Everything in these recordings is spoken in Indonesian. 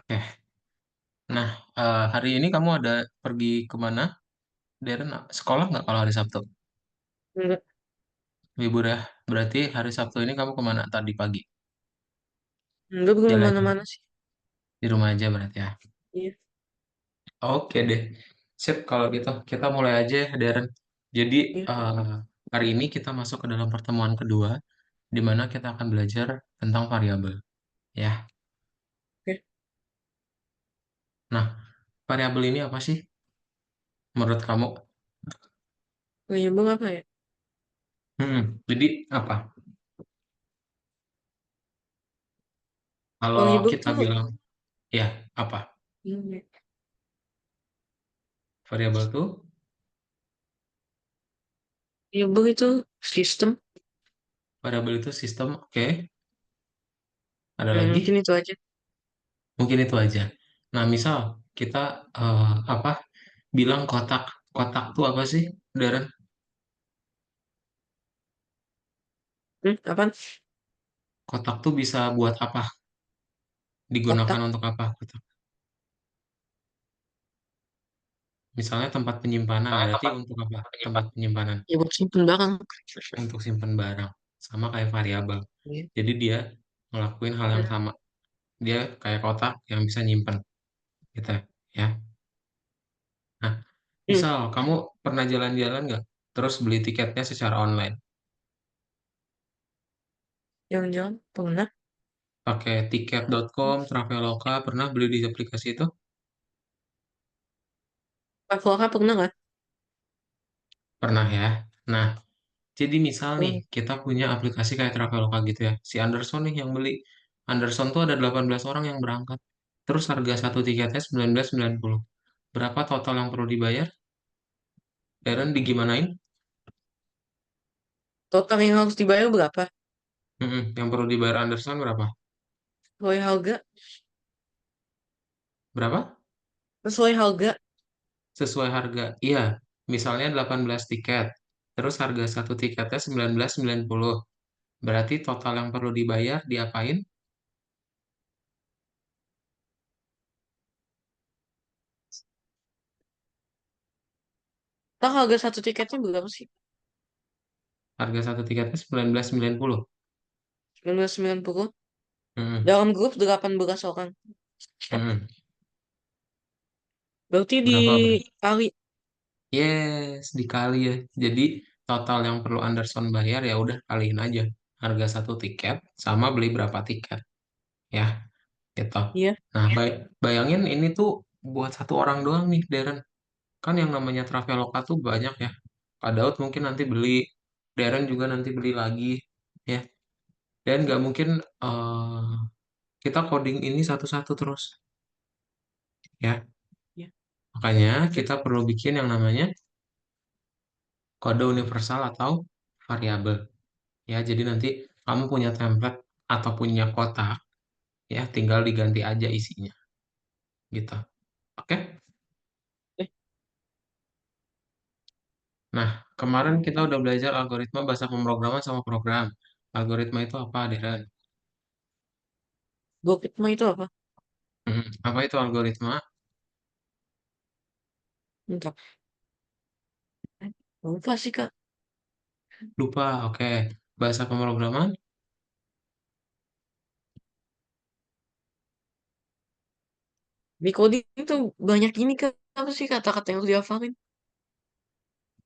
Oke. Nah, hari ini kamu ada pergi kemana, Darren? Sekolah nggak kalau hari Sabtu? Enggak, Libur ya. Berarti hari Sabtu ini kamu kemana tadi pagi? enggak belum Jalan kemana-mana sih. di rumah aja berarti ya. Iya, Oke deh. Sip, kalau gitu kita mulai aja ya, Darren. Jadi iya. hari ini kita masuk ke dalam pertemuan kedua, di mana kita akan belajar tentang variabel. Ya. Oke. Nah, variabel ini apa sih menurut kamu? Variabel apa ya? Jadi apa? Kalau Variabel kita tuh, bilang, ya apa? ini, Variabel tuh, variabel itu sistem. variabel itu sistem, oke. Ada lagi? Mungkin itu aja. Mungkin itu aja. Nah, misal kita apa bilang kotak, kotak tuh apa sih, Darren? Apaan? Kotak tuh bisa buat apa? Digunakan Kotak. untuk apa? Kotak. Misalnya tempat penyimpanan, Soalnya berarti tempat untuk apa? penyimpanan. Tempat penyimpanan Ya buat simpen barang. untuk simpan barang, sama kayak variabel. Iya. Jadi dia ngelakuin hal yang sama. Dia kayak kotak yang bisa nyimpen, gitu ya. Nah, Hmm. misal kamu pernah jalan-jalan nggak? Terus beli tiketnya secara online, Jangan-jangan pernah. pakai tiket.com, Traveloka, pernah beli di aplikasi itu? Traveloka pernah nggak? Pernah ya. Nah, jadi misal nih, Pernah. kita punya aplikasi kayak Traveloka gitu ya. Si Anderson nih yang beli. Anderson tuh ada 18 orang yang berangkat. Terus harga satu tiketnya 19,90. Berapa total yang perlu dibayar? Darren digimanain? Total yang harus dibayar berapa? Yang perlu dibayar Anderson berapa? Sesuai harga. Berapa? Sesuai harga. Sesuai harga. Iya, misalnya 18 tiket. Terus harga satu tiketnya 19,90. Berarti total yang perlu dibayar diapain? Total harga satu tiketnya berapa sih? Harga satu tiketnya 19,90. 1990. Mm-mm. Dalam grup 18 orang. Mm-mm. Berarti Berapa? dikali. Yes, dikali ya. Jadi total yang perlu Anderson bayar ya udah kaliin aja harga satu tiket sama beli berapa tiket ya gitu. Iya. Nah, bayangin ini tuh buat satu orang doang nih, Darren. Kan yang namanya Traveloka tuh banyak ya. Pak Daud mungkin nanti beli, Darren juga nanti beli lagi ya. Dan nggak mungkin kita coding ini satu-satu terus ya. Iya. Makanya Oke. kita perlu bikin yang namanya kode universal atau variabel. Ya, jadi nanti kamu punya template atau punya kotak, ya tinggal diganti aja isinya, gitu. Oke? Eh, Nah, kemarin kita udah belajar algoritma bahasa pemrograman sama program. Algoritma itu apa, Deren? Gokitma itu apa? Apa itu algoritma? Entah. Lupa sih, Kak. Lupa, oke. Bahasa pemrograman? Di coding itu banyak ini, Kak. Apa sih kata-kata yang harus dihafalin?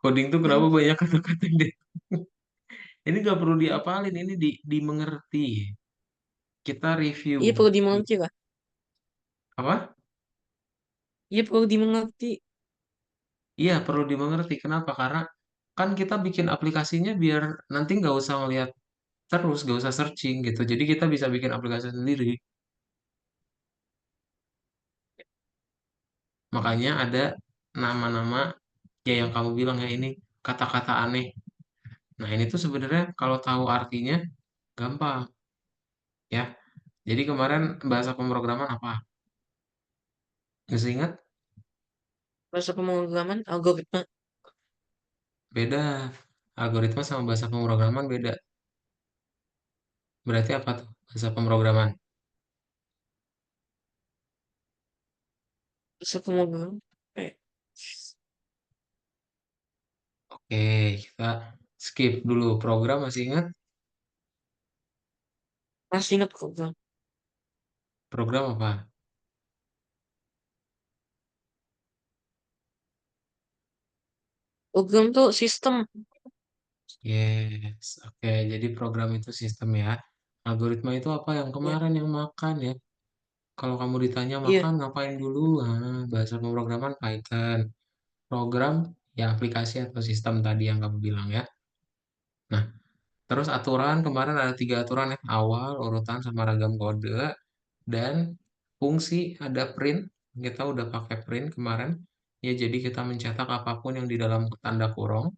Coding tuh kenapa Aduh. banyak kata-kata deh? Ini nggak perlu diapalin, ini dimengerti. Kita Iya review. perlu dimengerti lah. Apa? Iya perlu dimengerti. Iya, perlu dimengerti. Kenapa? Karena kan kita bikin aplikasinya biar nanti nggak usah ngelihat terus, nggak usah searching gitu. Jadi kita bisa bikin aplikasi sendiri. Makanya ada nama-nama ya yang kamu bilang ya ini kata-kata aneh. Nah ini tuh sebenarnya kalau tahu artinya gampang ya. Jadi kemarin bahasa pemrograman apa? Masih ingat? Bahasa pemrograman, algoritma. Beda. Algoritma sama bahasa pemrograman beda. Berarti apa tuh bahasa pemrograman? Terus aku mau bilang, kayak, Oke, kita skip dulu. Program masih ingat? masih ingat kok bang. Program apa? Program tuh sistem. Yes, oke. Jadi program itu sistem ya. Algoritma itu apa yang Ya, kemarin yang makan ya? Kalau kamu ditanya iya, makan ngapain dulu? Bahasa pemrograman Python. Program ya aplikasi atau sistem tadi yang kamu bilang ya. Nah, terus aturan kemarin ada 3 aturan ya. Awal, urutan, sama ragam kode. Dan fungsi ada print. Kita udah pakai print kemarin. Ya, jadi kita mencetak apapun yang di dalam tanda kurung.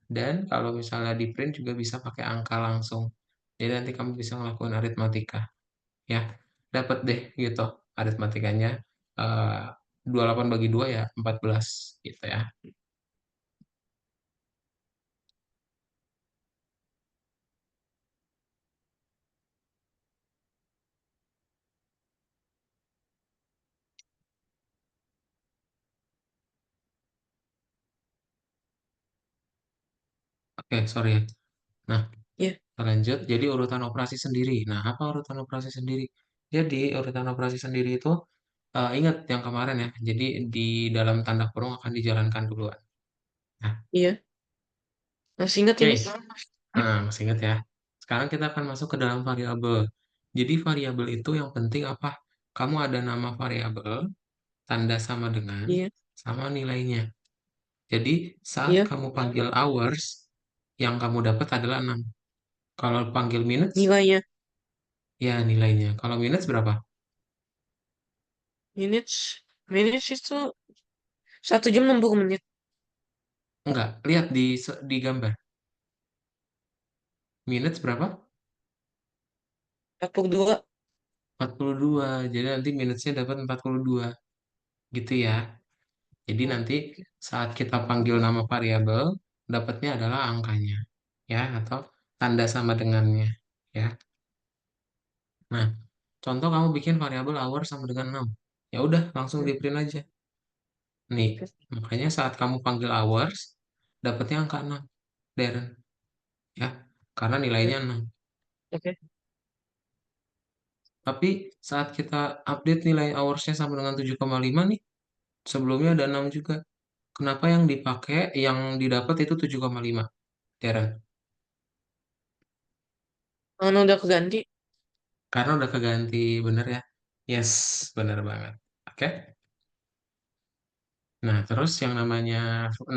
Dan kalau misalnya di print juga bisa pakai angka langsung. Jadi nanti kamu bisa ngelakuin aritmatika. Ya, dapat deh gitu aritmatikanya. Eh, 28 bagi 2 ya 14 gitu ya. Oke, sorry ya. Nah, iya, kita lanjut. Jadi urutan operasi sendiri. Nah, apa urutan operasi sendiri? Jadi urutan operasi sendiri itu ingat yang kemarin ya. Jadi di dalam tanda kurung akan dijalankan duluan. Nah, iya. Masih ingat oke. ini. Nah, masih ingat ya. Sekarang kita akan masuk ke dalam variabel. Jadi variabel itu yang penting apa? Kamu ada nama variabel, tanda sama dengan, Iya, sama nilainya. Jadi saat iya. kamu panggil hours, yang kamu dapat adalah 6. Kalau panggil minutes, Nilainya. ya nilainya. Kalau minutes berapa? Minutes. Minutes itu 1 jam 60 menit. Enggak, lihat di gambar. Minutes berapa? 42. 42. Jadi nanti minutesnya dapat 42. Gitu ya. Jadi Oh, nanti oke. saat kita panggil nama variabel, dapatnya adalah angkanya. Ya, atau tanda sama dengannya. Ya. Nah, contoh kamu bikin variabel hour sama dengan 6. Ya udah, langsung Hmm, di print aja. Nih, oke. makanya saat kamu panggil hours, dapatnya angka 6, Darren. Ya, karena Oke. nilainya 6. Oke. Tapi saat kita update nilai hoursnya sama dengan 7,5 nih, sebelumnya ada 6 juga. Kenapa yang dipakai, yang didapat itu 7,5, Darren? Mana udah keganti. Karena udah keganti, bener ya? Yes, bener banget. Oke. Nah, terus yang namanya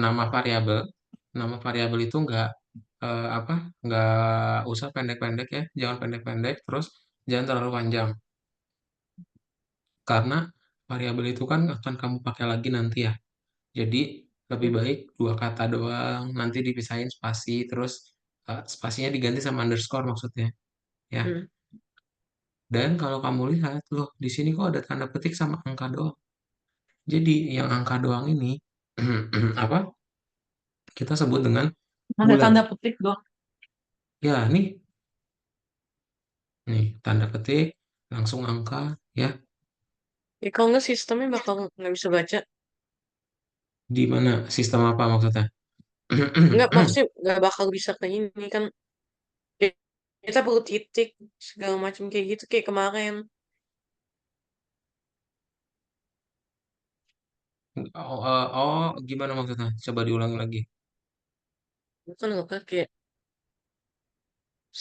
nama variabel, nama variabel itu apa? Nggak usah pendek-pendek ya, jangan pendek-pendek, terus jangan terlalu panjang. Karena variabel itu kan akan kamu pakai lagi nanti ya. Jadi lebih Hmm, baik 2 kata doang, nanti dipisahin spasi, terus spasinya diganti sama underscore maksudnya. Ya. hmm. Dan kalau kamu lihat, loh, di sini kok ada tanda petik sama angka doang. Jadi yang angka doang ini apa? Kita sebut dengan Ada bulat. tanda petik doang. Ya, nih tanda petik, langsung angka, ya. Ya kalau nggak sistemnya bakal nggak bisa baca. Di mana sistem apa maksudnya? Nggak, maksudnya nggak bakal bisa kayak ini kan. Ya, kita perlu titik segala macam kayak gitu kayak kemarin. Oh, gimana maksudnya? Coba diulangi lagi. Bukan loh Kak, kayak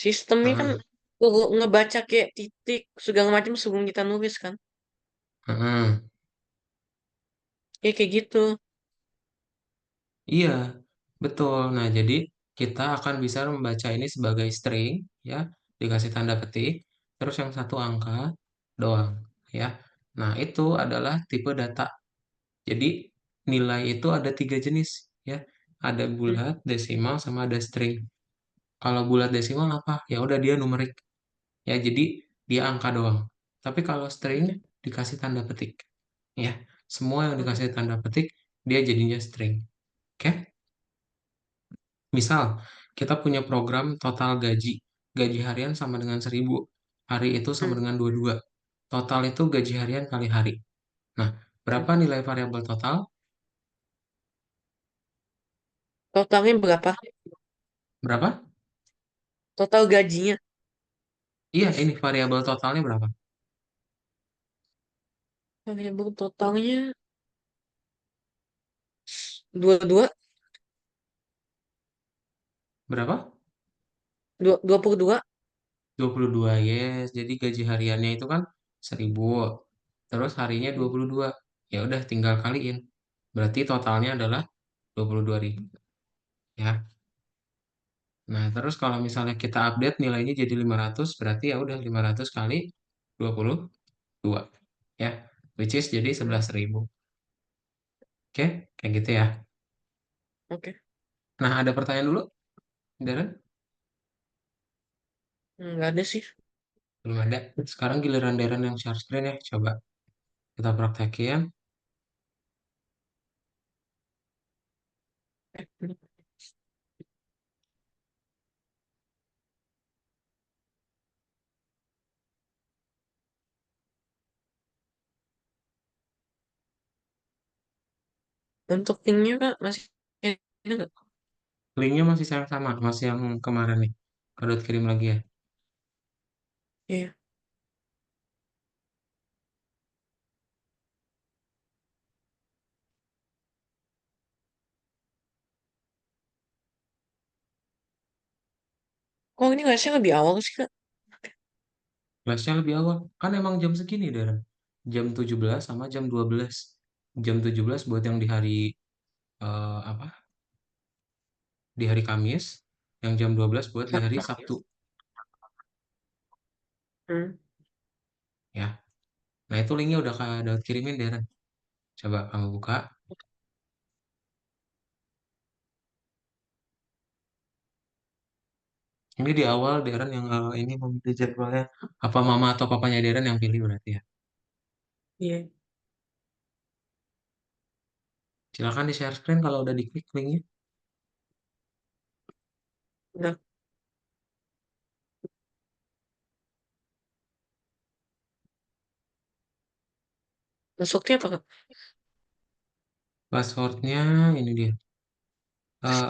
sistemnya kan Heeh, perlu ngebaca kayak titik segala macam sebelum kita nulis kan. heeh. Kayak gitu. Iya, betul. Nah, jadi kita akan bisa membaca ini sebagai string, ya, dikasih tanda petik, terus yang satu angka doang, ya. Nah, itu adalah tipe data. Jadi, nilai itu ada 3 jenis, ya. Ada Hmm, bulat, desimal, sama ada string. Kalau bulat desimal apa? Ya udah dia numerik, ya. Jadi, dia angka doang. Tapi kalau string oke, dikasih tanda petik, ya. Semua yang oke. dikasih tanda petik, dia jadinya string. Oke? Misal, kita punya program total gaji. Gaji harian sama dengan 1.000. Hari itu sama Hmm, dengan 22. Total itu gaji harian kali hari. Nah, Berapa nilai variabel total? Totalnya berapa? Berapa? Total gajinya. Iya, ini variabel totalnya berapa? Variabel totalnya dua Berapa? dua puluh dua. 22, yes. Jadi gaji hariannya itu kan 1.000. Terus harinya 22. Ya udah tinggal kaliin. Berarti totalnya adalah 22.000. Ya. Nah, terus kalau misalnya kita update nilainya jadi 500, berarti ya udah 500 kali 22. Ya. Which is jadi Hmm, 11.000. Oke, kayak gitu ya. oke. Nah, ada pertanyaan dulu, Darren? Nggak ada sih. Belum ada. Sekarang giliran Darren yang share screen ya. Coba kita praktekin. Untuk linknya kak masih ini nggak? Linknya masih sama, masih yang kemarin nih. Kodot kirim lagi ya. Iya. Kok ini nggak sih lebih awal sih kak? Kelasnya lebih awal. Kan emang jam segini, Darren. Jam 17 sama jam 12. Jam 17 buat yang di hari apa? Di hari Kamis. Yang jam 12 buat di hari Sabtu. Hmm. Ya. Nah, itu linknya udah Kak Daud kirimin, Darren. Coba kamu buka. Ini di awal Darren yang ini memilih jadwalnya. Apa mama atau papanya Darren yang pilih berarti ya. Iya. Silakan di share screen kalau udah diklik linknya. Udah. Masuknya apa kak? Passwordnya ini dia.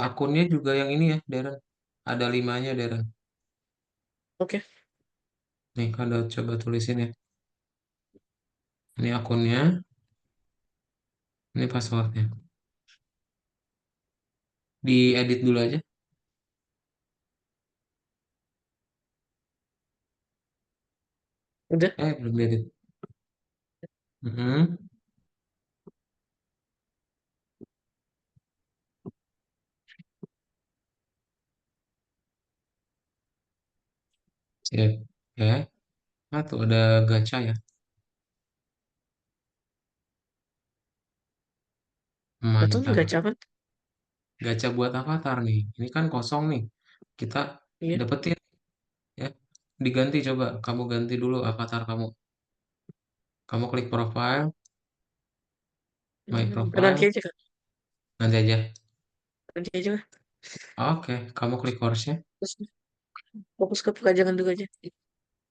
Akunnya juga yang ini ya, Darren. Ada 5-nya, Darren. Oke. Nih, Kak Daud coba tulisin ya. Ini akunnya, ini passwordnya. Diedit dulu aja. Udah. Belum diedit. Mm-mm. Sip. Ya. Nah, tuh ada gacha ya. Betul Mantap. nggak capek? Gacha buat avatar nih. Ini kan kosong nih. Kita Iya. dapetin ya. Diganti coba. Kamu ganti dulu avatar kamu. Kamu klik profile, my Nanti profile. aja kak. Nanti aja. Nanti aja lah. Oke, kamu klik course-nya. Terus fokus ke pelajaran dulu aja.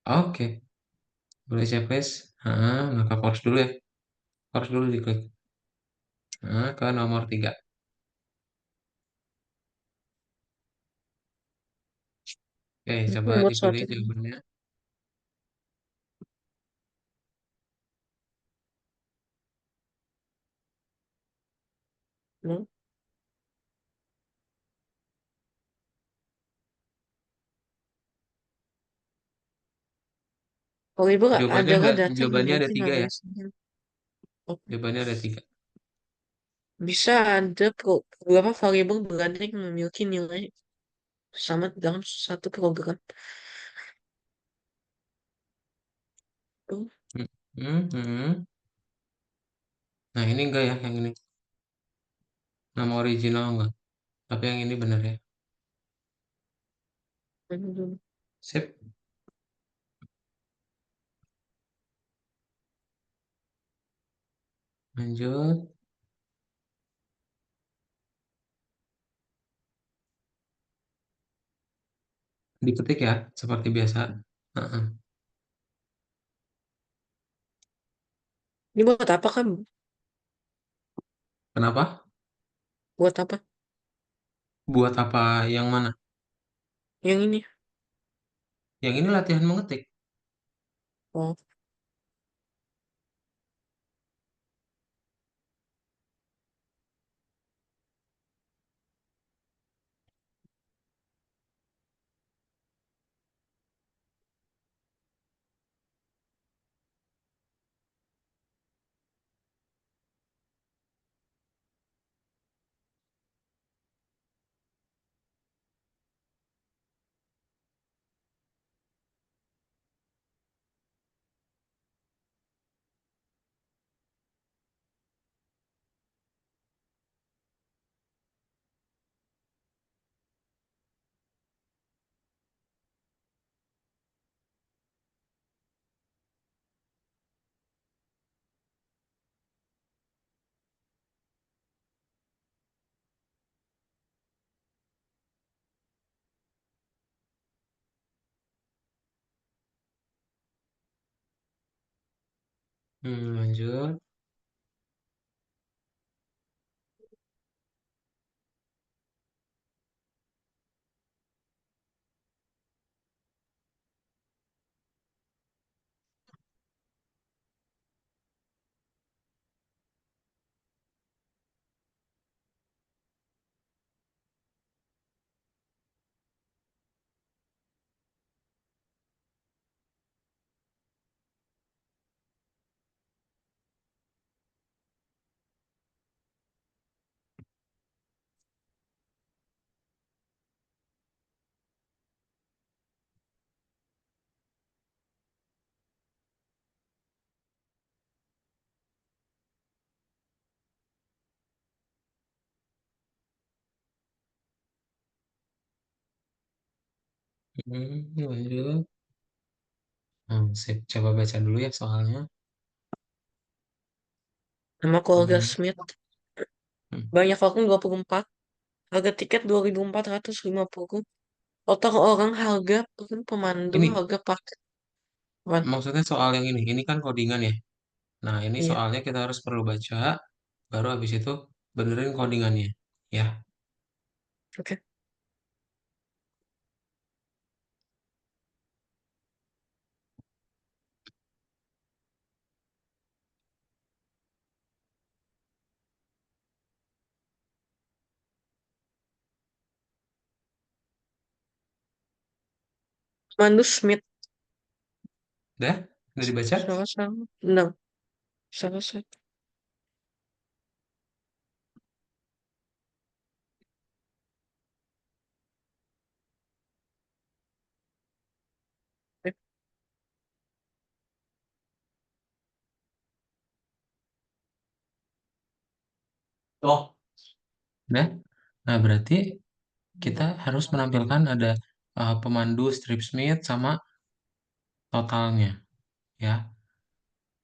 Oke, boleh checklist. Nah, ke course dulu ya. Course dulu diklik. Ke nomor 3. Oke, coba Buat dipilih suatu. jawabannya. Hmm. Kalau ibu Jawabannya adalah data yang jawabannya ada memiliki 3 nada ya. yang sama. Oh, Jawabannya ada 3. bisa ada beberapa variabel berada yang memiliki nilai sama dalam satu program. Oh, Hmm, hmm. Nah, ini enggak ya, yang ini. Nama original enggak. Tapi yang ini benar ya. hmm. Sip, lanjut. Diketik ya, seperti biasa. Heeh. Ini buat apa kan? Kenapa? Buat apa? Buat apa yang mana? Yang ini. Yang ini latihan mengetik. Oh, Lanjut. Lanjut. Sip. Coba baca dulu ya soalnya. nama keluarga Hmm, Smith. hmm. Banyak vakum 24. Harga tiket 2.450. Total orang, harga pemandu, Ini harga paket. Apaan? maksudnya soal yang ini kan codingan ya. Nah, ini Iya, soalnya kita harus perlu baca, baru habis itu benerin codingannya. Ya, oke. Pemandu Smith. udah, udah dibaca. Sama-sama. Enam. Sama-sama. Oh, udah. Nah, berarti kita harus menampilkan ada pemandu strip smith sama totalnya. Ya,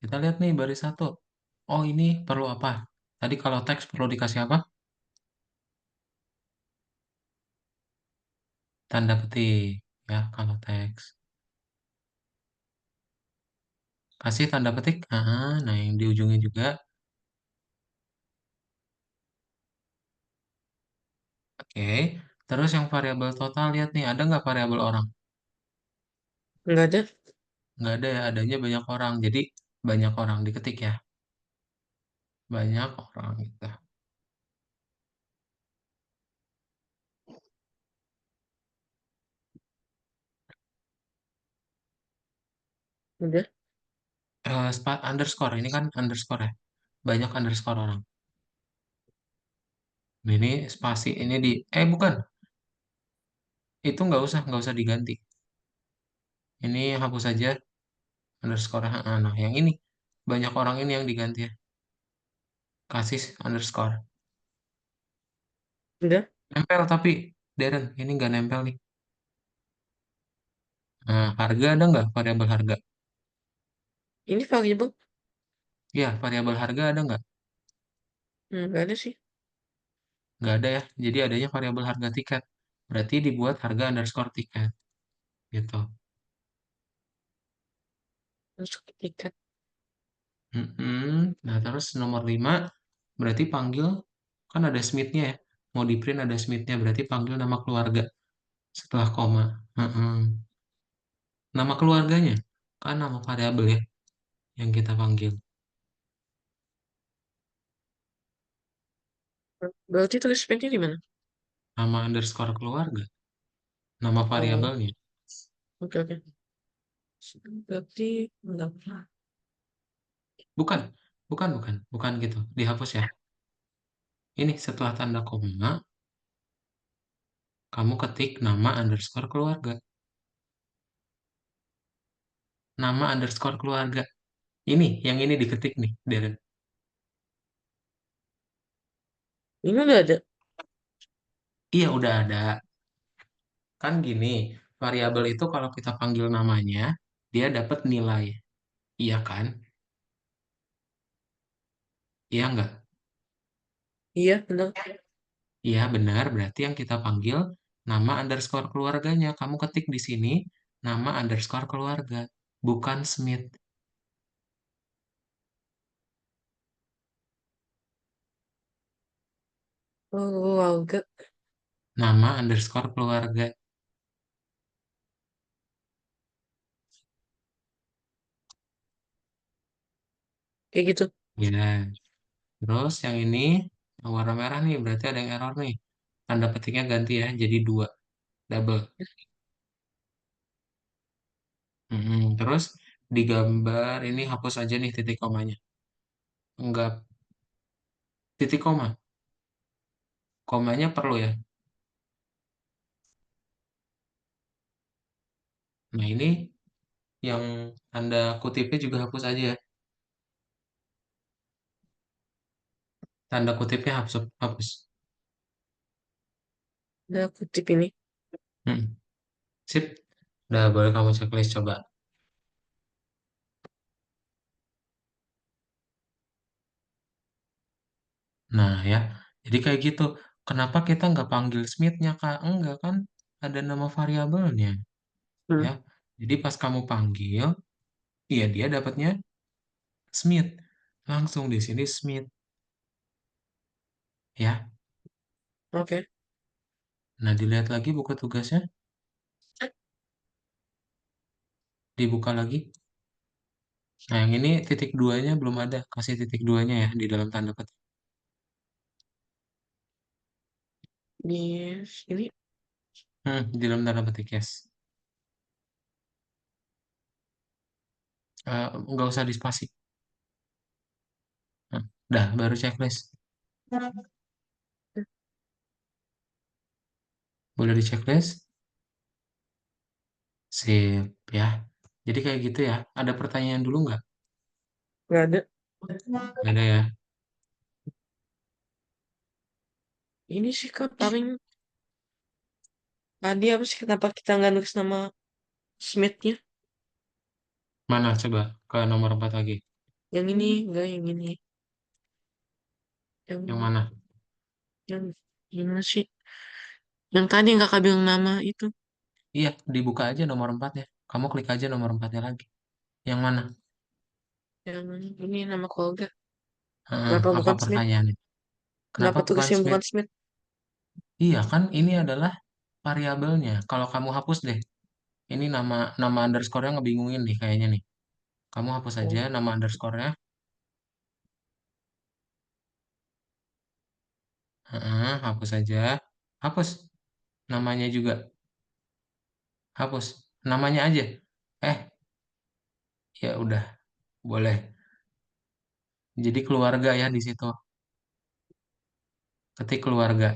kita lihat nih baris satu. Oh, ini perlu apa? Tadi kalau teks perlu dikasih apa? Tanda petik. Ya, kalau teks. Kasih tanda petik. Nah, yang di ujungnya juga. Oke. Terus yang variabel total, lihat nih, ada nggak variabel orang? Enggak ada. Nggak ada ya, adanya banyak orang. Jadi, banyak orang diketik ya. Banyak orang gitu. Udah. Underscore, ini kan underscore ya. Banyak underscore orang. Ini spasi, ini di, bukan. Itu nggak usah diganti. Ini hapus saja underscore. Nah, yang ini. Banyak orang ini yang diganti ya. Kasih underscore. Udah. Nempel tapi, Darren, ini nggak nempel nih. Nah, harga ada nggak variabel harga? Ini variabel. Ya, variabel harga ada nggak? Enggak ada sih. Nggak ada ya. Jadi adanya variabel harga tiket. Berarti dibuat harga underscore tiket. Gitu. Masuk ke tiket. Nah, terus nomor 5. Berarti panggil, kan ada Smith-nya ya. Mau di print ada Smith-nya, berarti panggil nama keluarga setelah koma. Heeh. Nama keluarganya, kan nama variabel ya yang kita panggil. Berarti tulis speknya di mana? Nama underscore keluarga, nama Oh, variabelnya. oke oke. Berarti enggak. Bukan, bukan gitu. Dihapus ya. Ini setelah tanda koma, kamu ketik nama underscore keluarga. Nama underscore keluarga. Ini, yang ini diketik nih, Darren. Ini udah ada. Iya, udah ada. Kan gini, variabel itu kalau kita panggil namanya, dia dapat nilai. Iya kan? Iya nggak? Iya, benar. Iya, benar. Berarti yang kita panggil nama underscore keluarganya. Kamu ketik di sini nama underscore keluarga, bukan Smith. Oh, wow, enggak. Nama underscore keluarga. Kayak gitu. Ya. Terus yang ini yang warna merah nih, berarti ada yang error nih. Tanda petiknya ganti ya, jadi dua, double. Terus di gambar ini hapus aja nih titik komanya. Enggak, titik koma. Komanya perlu ya. Nah ini yang tanda kutipnya juga hapus aja ya. Tanda kutipnya hapus. Hapus. Udah kutip ini. Hmm, Sip. Udah boleh kamu checklist coba. Nah ya, jadi kayak gitu. Kenapa kita nggak panggil Smith-nya, Kak? Enggak kan? Ada nama variabelnya. Hmm, Ya. Jadi pas kamu panggil, iya dia dapatnya Smith. Langsung di sini Smith. Ya. oke. Nah dilihat lagi buku tugasnya. Dibuka lagi. Nah yang ini titik duanya belum ada. Kasih titik duanya ya di dalam tanda petik. Ini Di dalam tanda petik yes. Nggak usah dispasi. Dah, baru checklist. Boleh di checklist? Sip, ya. Jadi kayak gitu ya. Ada pertanyaan dulu nggak? nggak ada. Nggak ada ya. Ini sih Kak paling tadi apa sih kenapa kita nggak nulis nama Smith-nya? Mana coba ke nomor 4 lagi. Yang ini enggak yang ini. Yang Yang mana? yang gimana sih? Yang tadi yang Kakak bilang nama itu. Iya, dibuka aja nomor 4-nya. Kamu klik aja nomor 4-nya lagi. Yang mana? Yang ini nama keluarga. Heeh, Kenapa apa bukan Smith? pertanyaannya? Kenapa Kenapa bukan tulisnya Smith? bukan Smith? Iya kan ini adalah variabelnya. Kalau kamu hapus deh. Ini nama nama underscore-nya ngebingungin nih kayaknya nih. Kamu hapus aja Oh, nama underscore-nya. Heeh, hapus aja. Hapus namanya juga. Hapus namanya aja. Eh, ya udah, boleh. Jadi keluarga ya di situ. Ketik keluarga.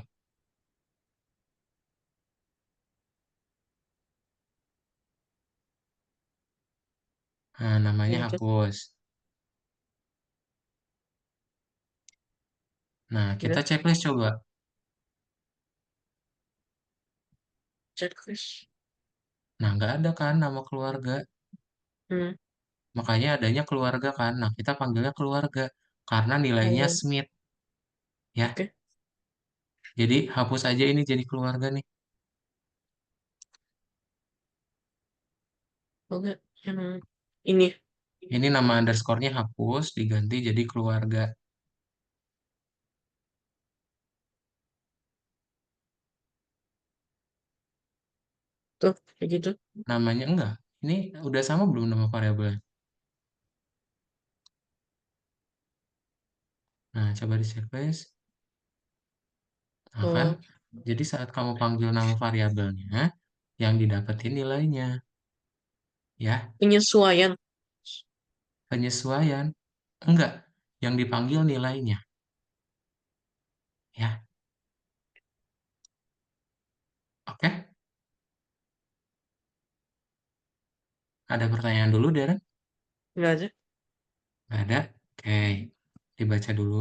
Nah, namanya iya tuh. hapus. Nah, kita Udah checklist coba. checklist. Nah, nggak ada kan nama keluarga. Hmm. Makanya adanya keluarga kan. Nah, kita panggilnya keluarga. Karena nilainya Oh, Smith ya. oke. Jadi hapus aja ini jadi keluarga nih. Oke. Yang ini. Ini nama underscore-nya hapus, diganti jadi keluarga. Tuh, kayak gitu. Namanya enggak. Ini udah sama belum nama variabelnya? Nah, coba di checklist. Nah, kan? Oh, Jadi saat kamu panggil nama variabelnya, yang didapetin nilainya. Ya, penyesuaian. penyesuaian. Enggak. Yang dipanggil nilainya. Ya, oke. Ada pertanyaan dulu, Darren? Nggak ada. Nggak ada? Oke. Dibaca dulu.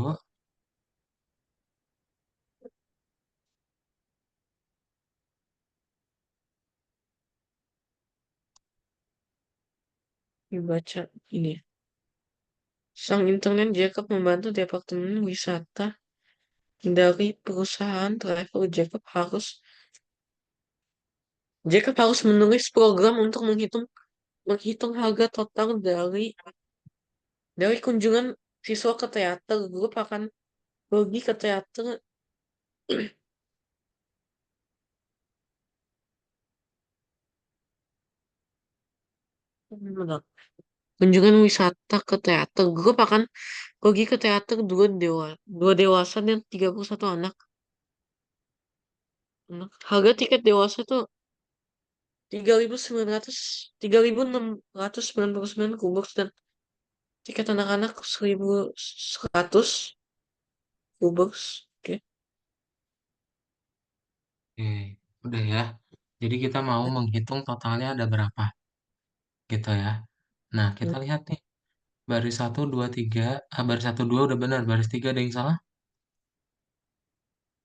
Dibaca ini. Sang internet Jacob membantu Departemen Wisata dari perusahaan travel. Jacob harus menulis program untuk menghitung menghitung harga total dari kunjungan siswa ke teater. Grup akan pergi ke teater. Bentar. Kunjungan wisata ke teater. Grup akan pergi ke teater dua dewasa dan 31 anak. Harga tiket dewasa tuh 3.699 kubus dan tiket anak-anak 1.100 kubus. Oke. Oke. Udah ya. Jadi kita mau menghitung totalnya ada berapa. Gitu ya. Nah, kita lihat nih. Baris satu 2 3. Baris satu 2 udah benar. Baris 3 ada yang salah?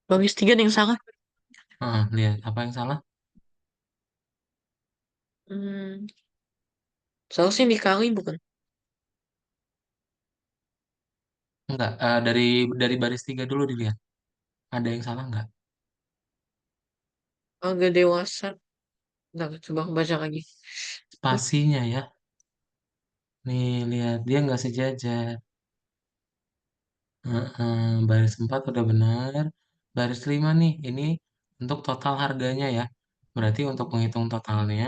Baris tiga ada yang salah. Lihat. Apa yang salah? Hmm, Seharusnya dikali bukan? Enggak. Dari baris 3 dulu dilihat. Ada yang salah enggak? Harga dewasa. Ntar, coba aku baca lagi. Spasinya ya. Nih, lihat. Dia nggak sejajar. Baris 4 udah benar. Baris 5 nih, ini untuk total harganya ya. Berarti untuk menghitung totalnya,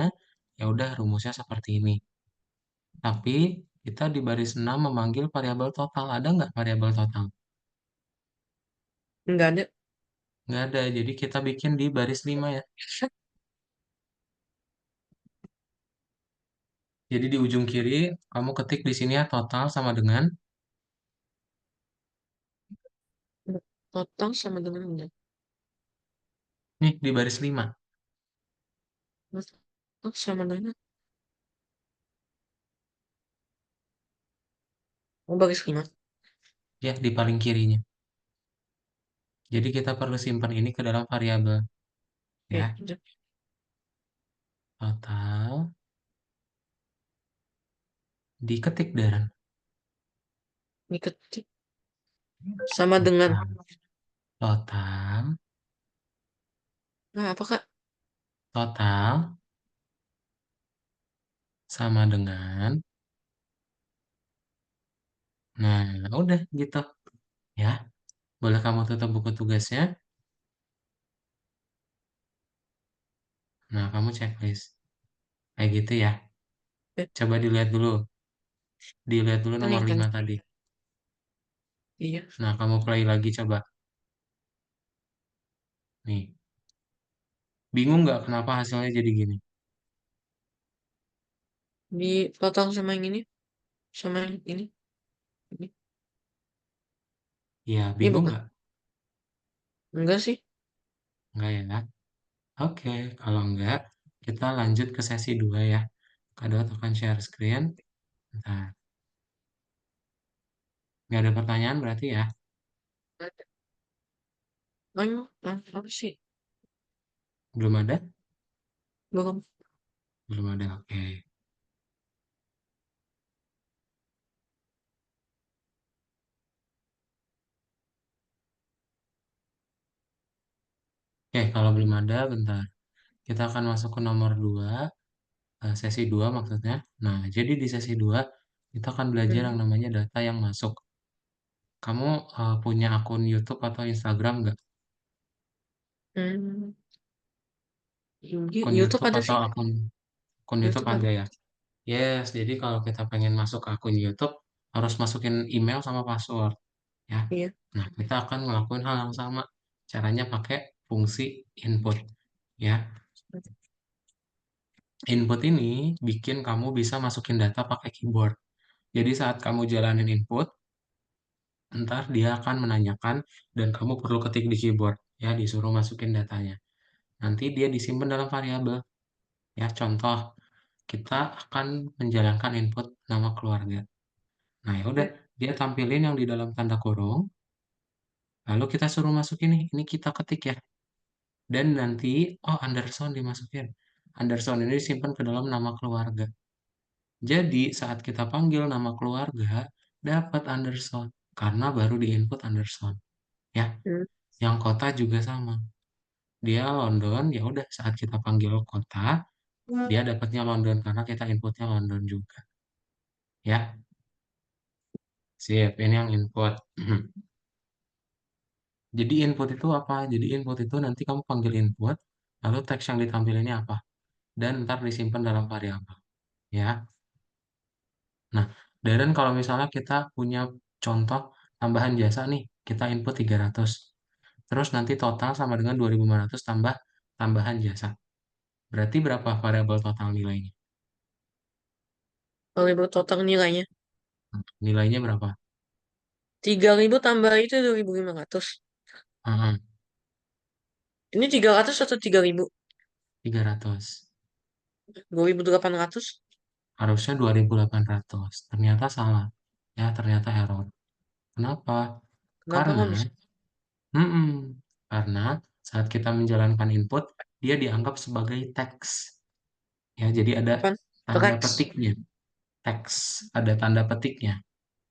ya udah rumusnya seperti ini. Tapi kita di baris 6 memanggil variabel total. Ada nggak variabel total? Nggak ada. Nggak ada, jadi kita bikin di baris 5 ya. Jadi di ujung kiri, kamu ketik di sini ya total sama dengan, Total sama dengan enggak. nih di baris 5. Total sama dengan. Oh, baris lima. Ya di paling kirinya. Jadi kita perlu simpan ini ke dalam variabel Oke, ya. udah. Total diketik Darren. Diketik. Sama dengan. Total. Total. Nah, apa Kak? Total sama dengan, nah udah gitu ya. Boleh kamu tutup buku tugasnya. Nah, kamu checklist. Kayak gitu ya. Eh, Coba dilihat dulu. Dilihat dulu nomor nih kan. 5 tadi. Iya. Nah, kamu play lagi coba. Nih. Bingung nggak kenapa hasilnya jadi gini? Dipotong sama yang ini. Sama yang ini. Ini, Ya, ini bingung bukan. nggak? Enggak sih. Nggak ya? Oke, kalau nggak, kita lanjut ke sesi 2 ya. Kado tekan share screen. Nah, nggak ada pertanyaan berarti ya? Ayo, apa sih? Belum ada? Belum. Belum ada, oke. Oke, kalau belum ada, bentar. Kita akan masuk ke nomor 2, sesi 2 maksudnya. Nah, jadi di sesi 2 kita akan belajar Hmm. yang namanya data yang masuk. Kamu punya akun YouTube atau Instagram nggak? Hmm. Akun YouTube YouTube ada atau sih. akun YouTube YouTube ada ada. ya? Yes, jadi kalau kita pengen masuk ke akun YouTube, harus masukin email sama password, ya. Iya. Nah, kita akan ngelakuin hal yang sama. Caranya pakai fungsi input, ya. Input ini bikin kamu bisa masukin data pakai keyboard. Jadi saat kamu jalanin input, ntar dia akan menanyakan dan kamu perlu ketik di keyboard, ya, disuruh masukin datanya. Nanti dia disimpan dalam variabel, ya. Contoh, kita akan menjalankan input nama keluarga. Nah, ya udah, Ya. dia tampilin yang di dalam tanda kurung, lalu kita suruh masukin nih, ini kita ketik ya. Dan nanti, oh, Anderson dimasukin. Anderson ini disimpan ke dalam nama keluarga. Jadi, saat kita panggil nama keluarga, dapat Anderson. Karena baru diinput Anderson. Ya, Hmm. yang kota juga sama. Dia London, ya udah saat kita panggil kota, dia dapatnya London karena kita inputnya London juga. Ya, sip, ini yang input. Jadi input itu apa? Jadi input itu nanti kamu panggil input, lalu teks yang ditampilinnya apa? Dan ntar disimpan dalam variabel. Ya. Nah, dan kalau misalnya kita punya contoh tambahan jasa nih, kita input 300. Terus nanti total sama dengan 2.500 tambah tambahan jasa. Berarti berapa variabel total nilainya? Kalau total nilainya. Nilainya berapa? 3.000 tambah itu 2.500. Heeh, Ini 300 atau 3.000? 300. 2.800. Harusnya 2.800. Ternyata salah. Ya, ternyata error. Kenapa? Kenapa Karena kok bisa? Mm-mm. Karena saat kita menjalankan input, dia dianggap sebagai teks. Ya, jadi ada Apaan? tanda Rex. petiknya. Teks, ada tanda petiknya.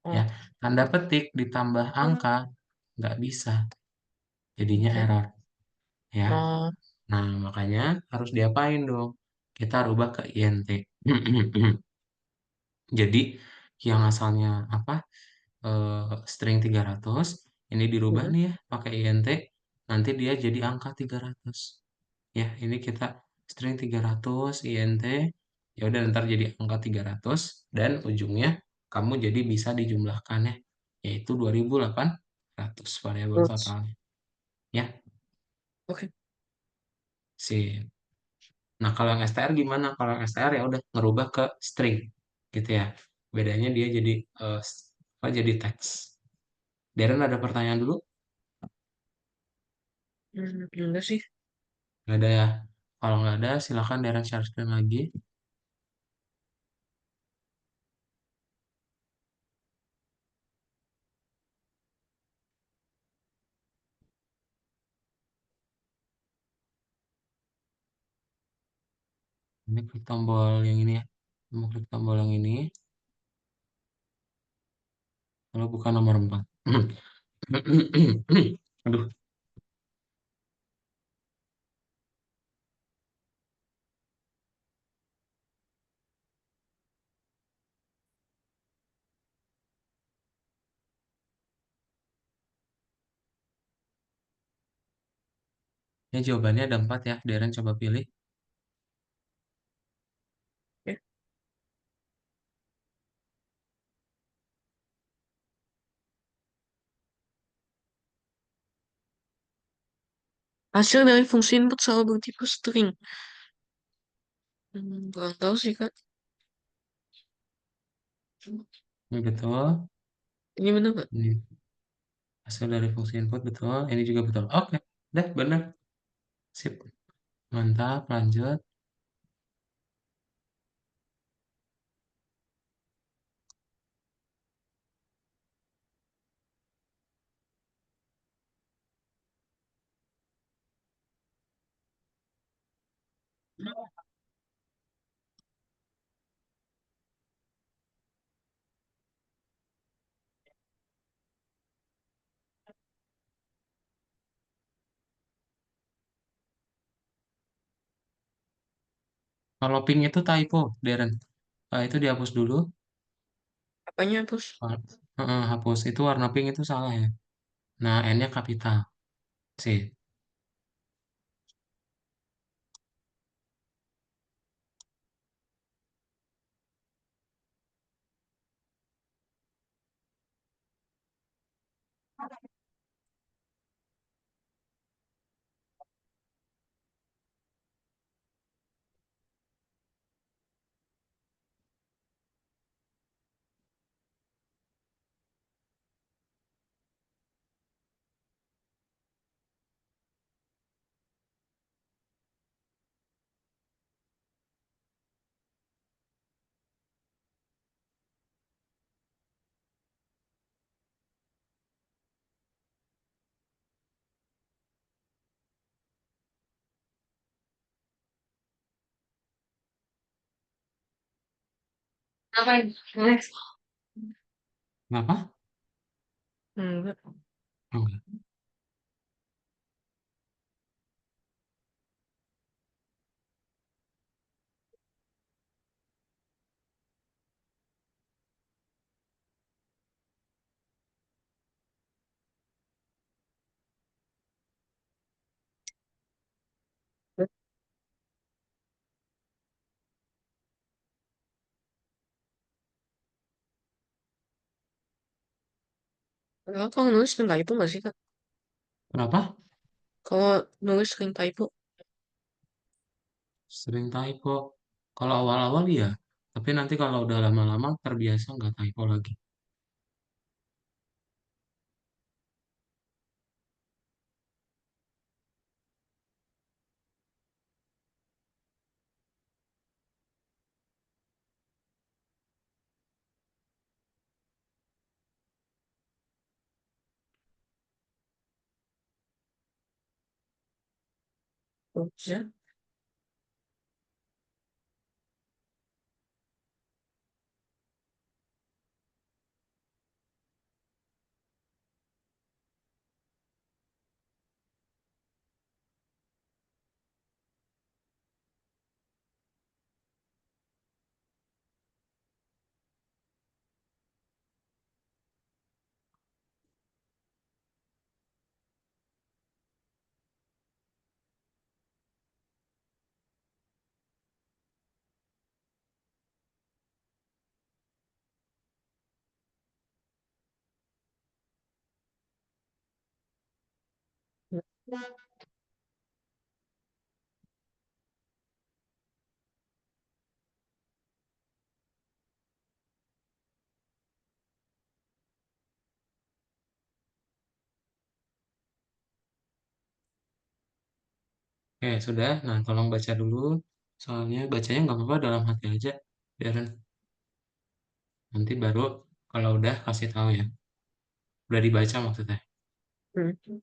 Ya, Oh, tanda petik ditambah angka nggak bisa, jadinya oke. error. Ya, Oh, nah makanya harus diapain dong? Kita rubah ke int. Jadi yang asalnya apa? String 300 ini dirubah mm, nih ya pakai int, nanti dia jadi angka 300. Ya, ini kita string 300 int, ya udah ntar jadi angka 300 dan ujungnya kamu jadi bisa dijumlahkan ya, yaitu 2.800 variabel terus. totalnya. Ya, Oke. sih. Nah, kalau yang str gimana? Kalau yang str ya udah ngerubah ke string gitu ya. Bedanya dia jadi apa, jadi teks. Darren ada pertanyaan dulu? Enggak sih. Nggak ada ya? Kalau nggak ada, silakan Darren share screen lagi. Ini klik tombol yang ini ya. Mau klik tombol yang ini, lalu buka nomor 4. Aduh, ini jawabannya ada 4 ya. Darren coba pilih. Ya. Hasil dari fungsi input selalu bertipe string. Kurang tahu sih, Kak. Ini betul. Ini benar nggak? Ini hasil dari fungsi input betul. Ini juga betul. Oke, dah benar. Sip. Mantap, lanjut. Kalau ping itu typo, Darren. Itu dihapus dulu. Apanya, Bos? Hapus. Itu warna pink itu salah ya. Nah, N-nya kapital. Sip. Ngapain? Next. Kenapa? Enggak. Enggak. Kalau nulis sering typo nggak sih, Kak? Kenapa? Kalau nulis sering typo. Sering typo. Kalau awal-awal iya. Tapi nanti kalau udah lama-lama terbiasa nggak typo lagi. Jogja. Oke, sudah. Nah, tolong baca dulu. Soalnya bacanya nggak apa-apa dalam hati aja. Darren, nanti baru kalau udah kasih tahu ya. Udah dibaca maksudnya. Hmm.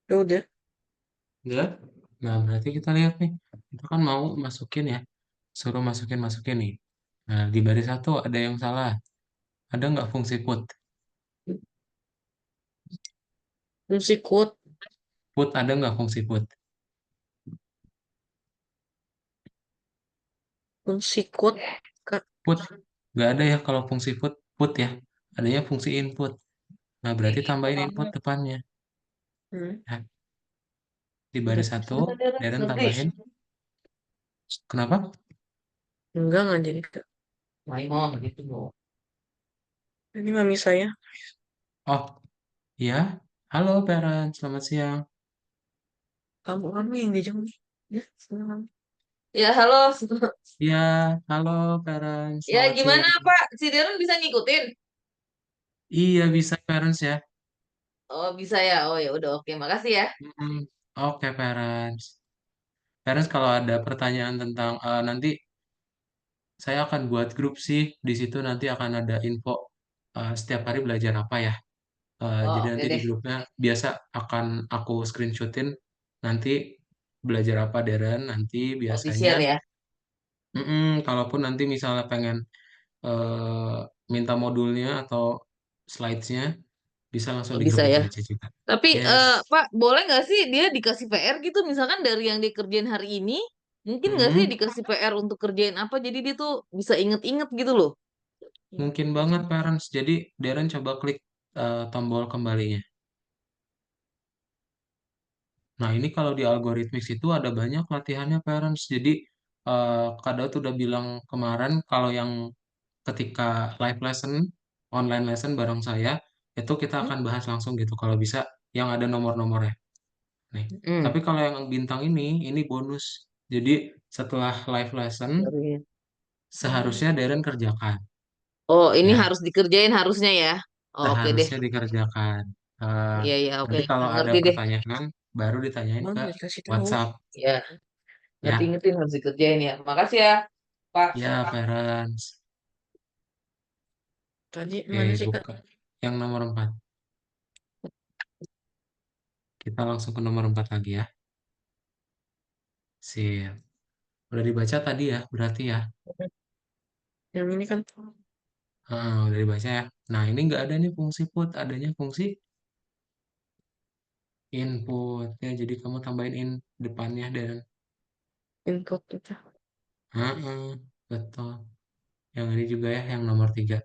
Ya udah. Udah? Nah, berarti kita lihat nih. Kita kan mau masukin ya. Suruh masukin-masukin nih. Nah, di baris satu ada yang salah. Ada nggak fungsi put? Fungsi quote. Put ada nggak fungsi put? Fungsi quote. Kak. Put. Nggak ada ya kalau fungsi put. Put ya. Adanya fungsi input. Nah, berarti tambahin input depannya. Hmm. Ya, di Udah. baris satu, Darren tambahin. Kenapa? Enggak jadi, Kak. Ini mami saya. Oh, iya. Halo, parents. Selamat siang. Kamu yang dijemput. Ya, senang. Ya, halo. Iya, halo, parents. Ya, Selamat gimana siang. Pak? Si Darren bisa ngikutin? Iya, bisa, parents ya. Oh, bisa ya. Oh, ya udah oke. Makasih ya. Mm, Oke, parents. Parents, kalau ada pertanyaan tentang nanti saya akan buat grup sih. Di situ nanti akan ada info setiap hari belajar apa ya. Jadi Oh, oke nanti di deh. grupnya biasa akan aku screenshotin nanti belajar apa Darren. Nanti Oh, biasanya, di-share ya. kalaupun nanti misalnya pengen minta modulnya atau slides-nya, bisa langsung Oh, di grup bisa itu ya. aja juga. Tapi Yes. Pak, boleh nggak sih dia dikasih PR gitu? Misalkan dari yang dikerjain hari ini, mungkin nggak sih Mm-mm. dikasih PR untuk kerjain apa? Jadi dia tuh bisa inget-inget gitu loh. Mungkin banget parents. Jadi Darren coba klik tombol kembalinya. Nah, ini kalau di algoritmik itu ada banyak latihannya parents. Jadi Kak Daud udah bilang kemarin kalau yang ketika live lesson, online lesson bareng saya, itu kita Hmm? akan bahas langsung gitu kalau bisa yang ada nomor-nomornya. Nih. Hmm. Tapi kalau yang bintang ini bonus. Jadi setelah live lesson, Baru ya. seharusnya Darren kerjakan Oh, ini ya. harus dikerjain harusnya ya. Oh, oke deh. Seharusnya dikerjakan. Eh, Iya, iya, oke. Nanti kalau ada Ngerti deh. pertanyaan baru ditanyain Emang ke nggak dikasih tahu. WhatsApp Ya, ya. ngerti-ngerti harus dikerjain ya. Makasih ya, Pak. Ya, parents. Tadi Oke, mana sih, Kak? buka yang nomor 4. Kita langsung ke nomor 4 lagi ya. Sip. Udah dibaca tadi ya, berarti ya. Yang ini kan Udah dibaca ya. Nah, ini nggak ada nih fungsi put, adanya fungsi input ya. Jadi kamu tambahin in depannya dan input itu. betul. Yang ini juga ya, yang nomor 3.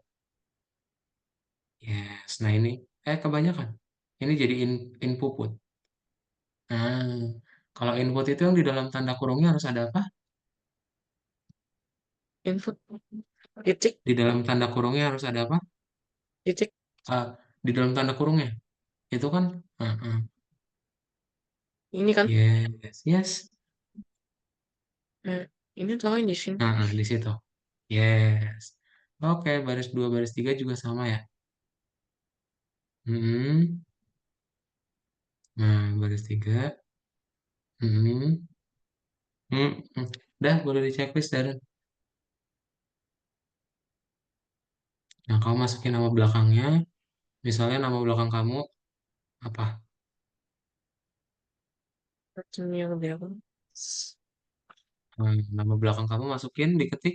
Yes. Nah, ini kebanyakan. Ini jadi input put. Nah, kalau input itu yang di dalam tanda kurungnya harus ada apa? Input. Titik, Di dalam tanda kurungnya harus ada apa? titik. Ah, di dalam tanda kurungnya. Itu kan, Ini kan. yes, yes. Eh, ini taruhin di sini. Di situ. Yes. Oke, baris 2 baris 3 juga sama ya. Hmm. Nah, baris 3. Hmm. Hmm. Hmm. Dah, boleh di checklist, Darren. Nah, kamu masukin nama belakangnya. Misalnya nama belakang kamu apa? Ini yang lebih apa? Nama belakang kamu masukin, diketik.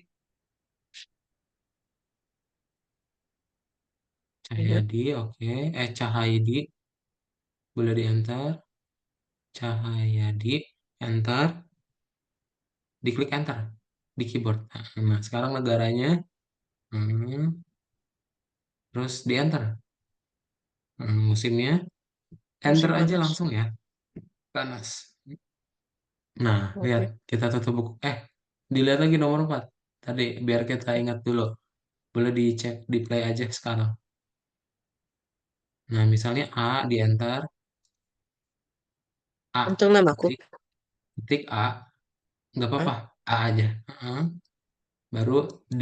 Iya, Cahyadi, oke. Cahyadi, boleh di enter. Cahyadi, enter. Diklik enter di keyboard. Nah, sekarang negaranya, hmm, terus di enter. Musimnya, enter musim aja panas. langsung ya. Panas. Nah, lihat, Oke. kita tutup buku. Dilihat lagi nomor 4. Tadi, biar kita ingat dulu. Boleh dicek, di play aja sekarang. Nah, misalnya A, di enter. A, Untuk namaku. ketik, ketik A. Nggak Ah, apa-apa, A aja. Baru D,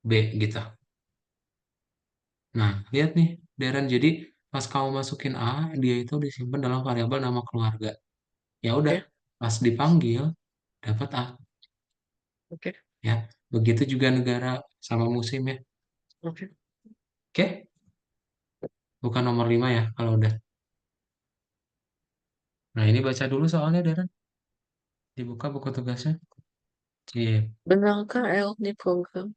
B gitu. Nah, lihat nih, Darren. Jadi, pas kamu masukin A, dia itu disimpan dalam variabel nama keluarga. Ya udah, oke, pas dipanggil, dapat A. oke, Ya, begitu juga negara sama musim ya. oke. Oke, bukan nomor 5 ya, kalau udah. Nah, ini baca dulu soalnya, Darren. Dibuka buku tugasnya. Iya, Benarkah L di program?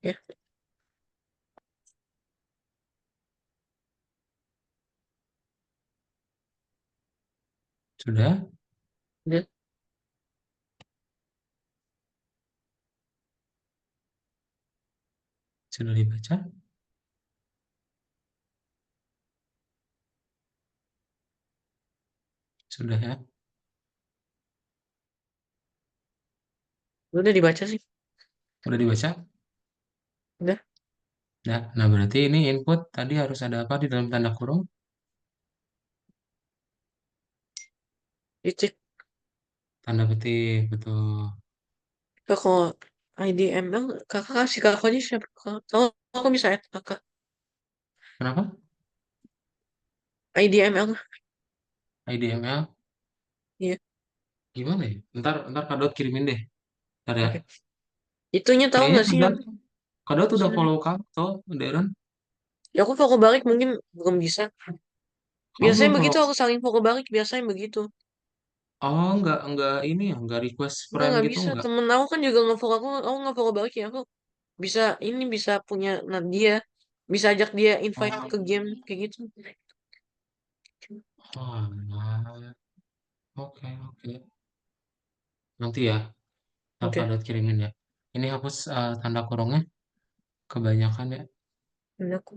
Ya, sudah, udah, sudah dibaca, sudah ya, udah dibaca sih. udah dibaca. Udah, Nah, berarti ini input tadi harus ada apa di dalam tanda kurung? dicek. Tanda petik, betul. Kalau IDML, kakak kasih kakaknya siapa? Tahu aku bisa add kakak. Kenapa? IDML, IDML, iya, gimana ya? Ntar Kadot kirimin deh. Ntar ya. oke. Itunya tahu Kayaknya nggak sih yang Kadot apa sih udah namanya? follow kamu tuh, Darren. Ya aku fokus balik mungkin belum bisa. Kamu Biasanya belum begitu follow. aku saling fokus balik, biasanya begitu. Oh, nggak ini ya, nggak request friend Nggak gitu bisa. nggak? Temen aku kan juga nge-follow aku nggak follow balik ya. Aku bisa ini bisa punya dia, bisa ajak dia invite ke Oh, game kayak gitu. alah. Oke, oke. Nanti ya, ntar Oke, Kadot kirimin ya. Ini hapus tanda kurungnya, kebanyakan ya. udah aku.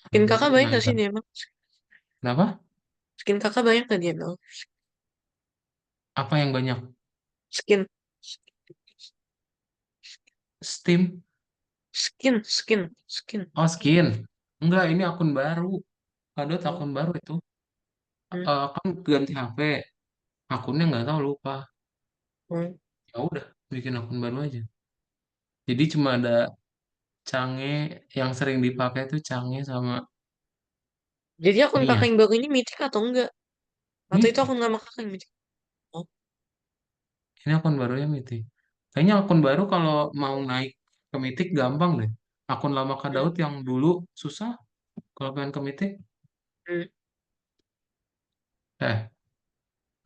Skin kakak banyak Nah, gak sih dia emang? kenapa? Skin kakak banyak gak dia emang? Apa yang banyak? Skin. Steam. Skin. Oh, skin. Enggak, ini akun baru. Kadot Oh, akun baru itu. hmm, Kan ganti HP. Akunnya nggak tahu lupa. hmm. Ya udah, bikin akun baru aja. Jadi cuma ada Cange yang sering dipakai tuh Cange sama Jadi akun ini ya, kakak yang baru ini mitik atau enggak? Atau itu Mythic. akun lama kakak yang mitik? Oh, Ini akun barunya Mythic. Kayaknya akun baru kalau mau naik ke Mythic gampang deh. Akun lama Kak hmm, Daud yang dulu susah kalau pengen ke Mythic. hmm,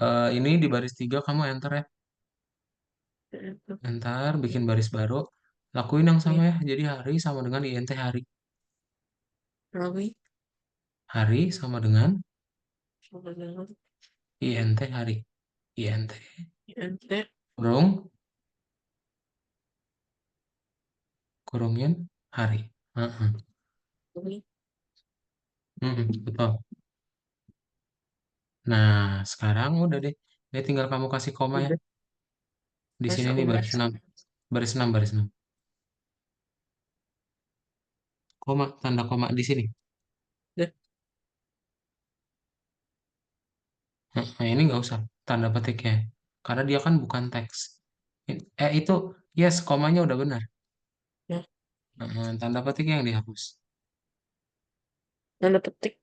Eh, ini di baris 3 kamu enter ya. hmm, Enter, bikin baris baru. Lakuin yang sama hmm. ya. Jadi hari sama dengan INT hari. Rawi, Hari sama dengan sama dengan INT hari. INT. ente, Kurung, kurungin hari. Heeh. Rawi. Betul. Nah, sekarang udah deh. Ini tinggal kamu kasih koma ya. Udah, Di sini masa nih udah, baris 6. Baris 6, baris 6. Koma, tanda koma di sini. udah. Nah, ini nggak usah tanda petiknya. Karena dia kan bukan teks. Itu, yes, komanya udah benar. Ya, Tanda petiknya yang dihapus. tanda petik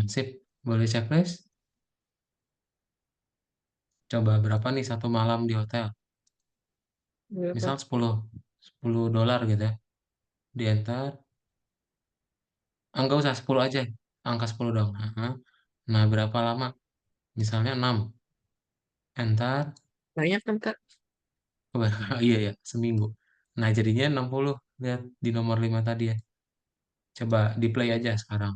Sip. Boleh checklist? Coba berapa nih satu malam di hotel? Misal berapa? 10 dolar gitu ya. Di enter. Enggak usah 10 aja. Angka 10 dong. Nah, berapa lama? Misalnya 6. Enter. Banyak kan kak? Coba. Iya ya, seminggu. Nah, jadinya 60. Lihat di nomor 5 tadi ya. Coba di play aja sekarang.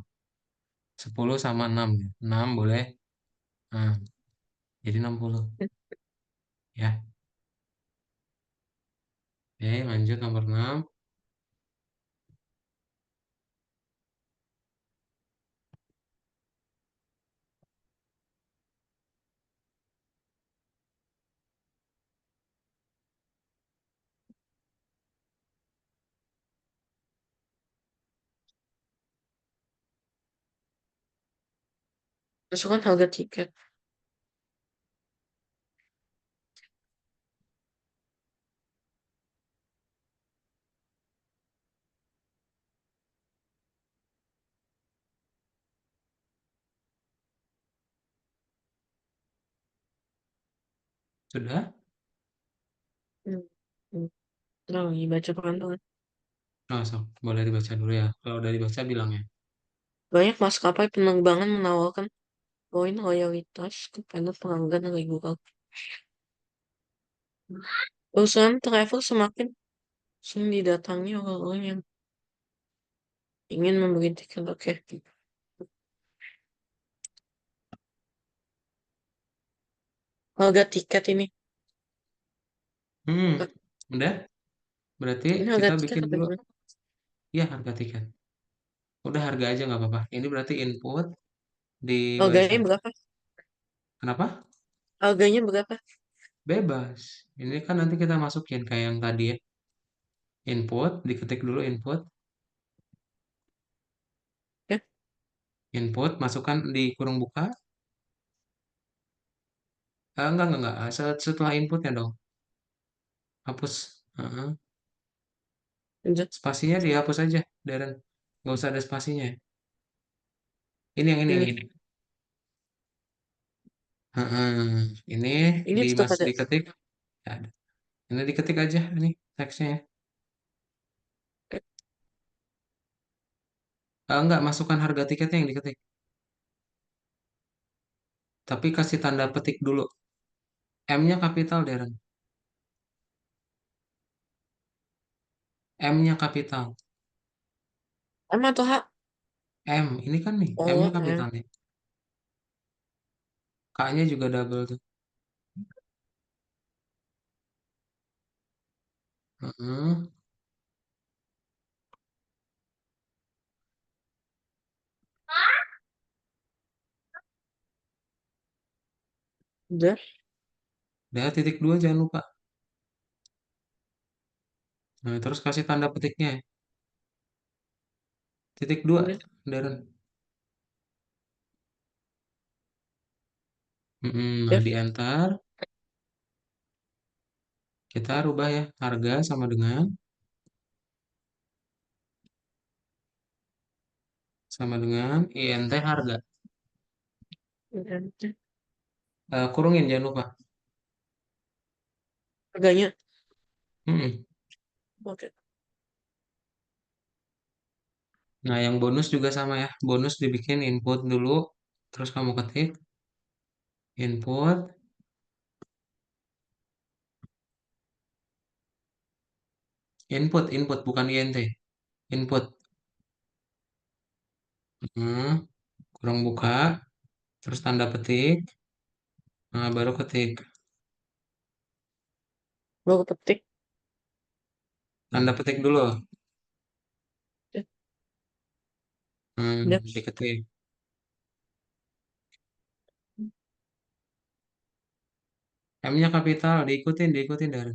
10 sama 6 ya. 6 boleh. Nah, jadi 60 ya. Oke, lanjut nomor 6. Masukkan harga tiket. Sudah? Hmm. Hmm. Nah, ini baca pelan-pelan. Nah, sok. Boleh dibaca dulu ya. Kalau udah dibaca bilang ya. Banyak maskapai penerbangan menawarkan poin loyalitas kepada pelanggan reguler. Perusahaan travel semakin sering didatangi oleh orang yang ingin membeli tiket. Oke. Harga tiket ini. Hmm, Kak, udah? Berarti ini harga kita tiket bikin apa dulu. gimana? Ya, harga tiket. Udah harga aja nggak apa-apa. Ini berarti input di baris Harganya satu. berapa? Kenapa? Harganya berapa? Bebas. Ini kan nanti kita masukin kayak yang tadi ya. Input, diketik dulu input. Ya, Input, masukkan di kurung buka. Enggak. Setelah inputnya dong. Hapus. Heeh. udah. Spasinya dihapus aja, Darren. Nggak usah ada spasinya. Ini yang Ini. ini. Heeh. Ini Ini tetap ada. diketik. Ya, ada. Ini diketik aja ini teksnya ya. Oke. Enggak, masukkan harga tiketnya yang diketik. Tapi kasih tanda petik dulu. M-nya kapital, Darren. M-nya kapital. M atau H? M, ini kan nih, M-nya Oh, kapital M. nih. K-nya juga double tuh. Heeh. Udah. Udah titik dua jangan lupa. Nah, terus kasih tanda petiknya. Titik dua, Udah. Darren. Nah, Ya. di enter. Kita rubah ya. Harga sama dengan INT harga. Udah. Kurungin jangan lupa. Harganya. Mm-mm. Oke. Nah, yang bonus juga sama ya. Bonus dibikin input dulu. Terus kamu ketik input. Input bukan INT. Input. Hmm, kurang buka. Terus tanda petik. Nah, baru ketik. Baru ketik. Tanda petik dulu. Udah. Udah. Diketik. M-nya kapital. Diikutin dari.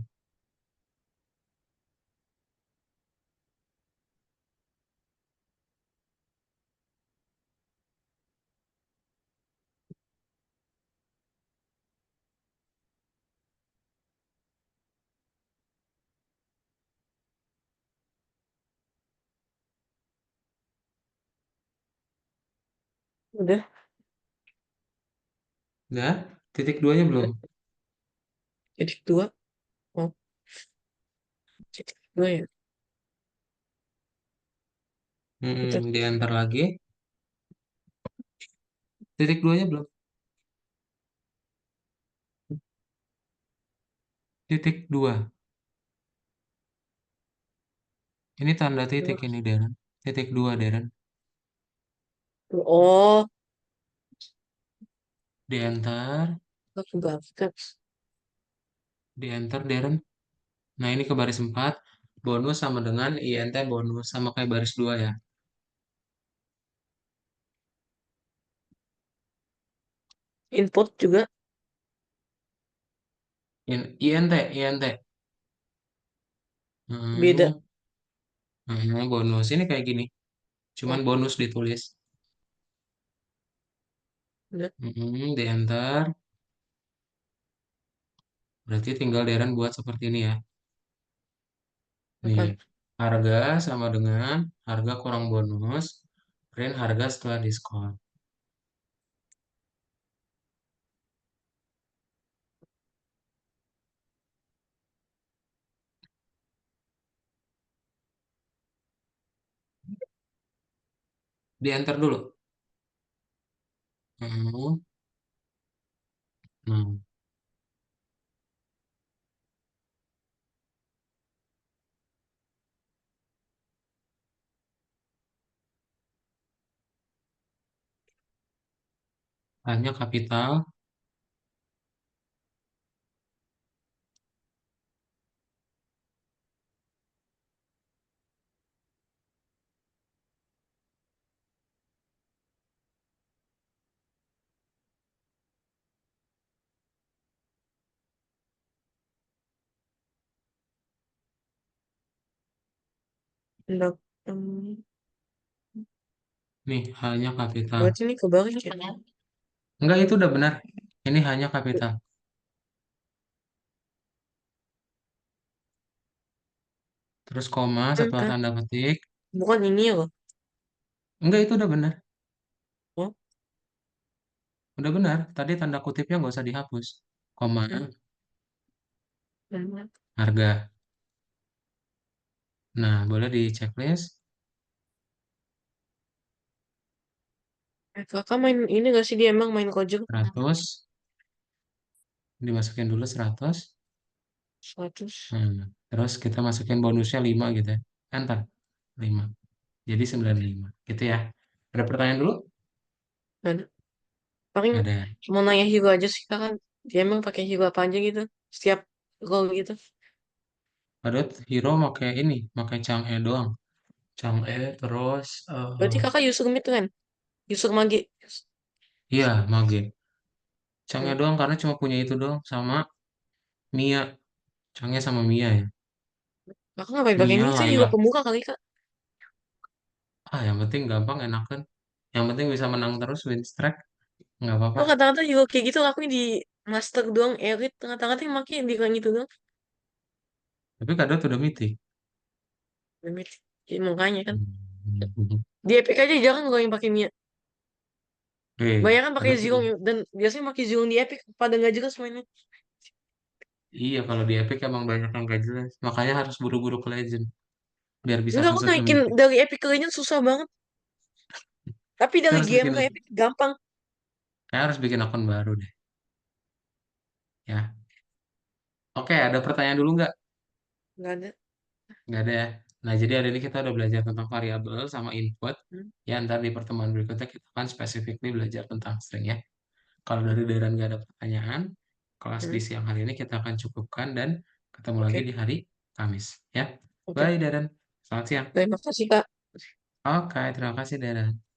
Udah. Udah. Titik duanya belum. Udah. Titik dua. Oh, titik dua ya. Udah. Di enter lagi. Titik duanya belum. Titik dua. Ini tanda titik Dua. ini, Darren. Titik dua, Darren. Oh, Di enter. aku gak. Di enter, Darren. Nah, ini ke baris 4. Bonus sama dengan INT bonus. Sama kayak baris 2 ya. Input juga INT. beda. Hmm, bonus. Ini kayak gini. Cuman Oh, bonus ditulis. udah. Di enter. Berarti tinggal Darren buat seperti ini ya. Nih, Apaan? harga sama dengan harga kurang bonus. Print harga setelah diskon. Di enter dulu. Hmm, Nah, hanya kapital. Udah. Hmm, Nih, hanya kapital. berarti ini kebalik ya? Enggak, itu udah benar. Ini hanya kapital. Terus koma setelah Kan, tanda petik. bukan ini ya loh. Enggak, itu udah benar. Oh, Udah benar. Tadi tanda kutipnya nggak usah dihapus. Koma, hmm. Hmm. harga. Nah, boleh di checklist. Kakak main ini gak sih dia emang main Kojek 100. Dimasukin dulu 100. 100. Terus kita masukin bonusnya 5 gitu ya. Enter. 5. Jadi 95. Gitu ya. Ada pertanyaan dulu? Ada. Paling Ada. mau nanya Hero aja sih kak kan. Dia emang pakai Hero apa aja gitu. Setiap role gitu. Padahal hero pakai ini, pakai Chang'e doang. Chang'e terus Berarti kakak user mid kan? User mage. iya, mage. Chang'e Hmm. doang karena cuma punya itu doang sama Mia. Chang'e sama Mia ya. Kakak ngapain pakai mie? Iyalah, Saya juga iyalah. pembuka kali, Kak. Ah, yang penting gampang, enakan. Yang penting bisa menang terus, win streak. Nggak apa-apa. Oh, kata-kata juga kayak gitu lakuin di master doang, elit. Kata-kata yang makin di rank itu doang. Tapi kadang udah meeting. Limit. Ya, makanya kan. Hmm. Di Epic aja jarang gue yang pakai Mia. Banyak kan pakai Kadang Zilong ya. Dan biasanya pakai Zilong di Epic pada nggak jelas mainnya. iya, kalau di Epic emang banyak yang gak jelas. Makanya harus buru-buru ke Legend biar bisa Enggak, aku khusus ke naikin Mythic. dari Epic ke Legend susah banget. Tapi Kita dari harus GM ke Epic gampang. kayak harus bikin akun baru deh, ya. Oke, ada pertanyaan dulu nggak? Nggak ada. Nggak ada ya. Nah, jadi hari ini kita udah belajar tentang variabel sama input. Hmm. Ya, ntar di pertemuan berikutnya kita akan spesifik belajar tentang string ya. Kalau dari Daren nggak ada pertanyaan, kelas di Hmm. siang hari ini kita akan cukupkan dan ketemu lagi Oke, di hari Kamis. Ya, oke. bye Daren. Selamat siang. Terima kasih, Kak. Oke, terima kasih Daren.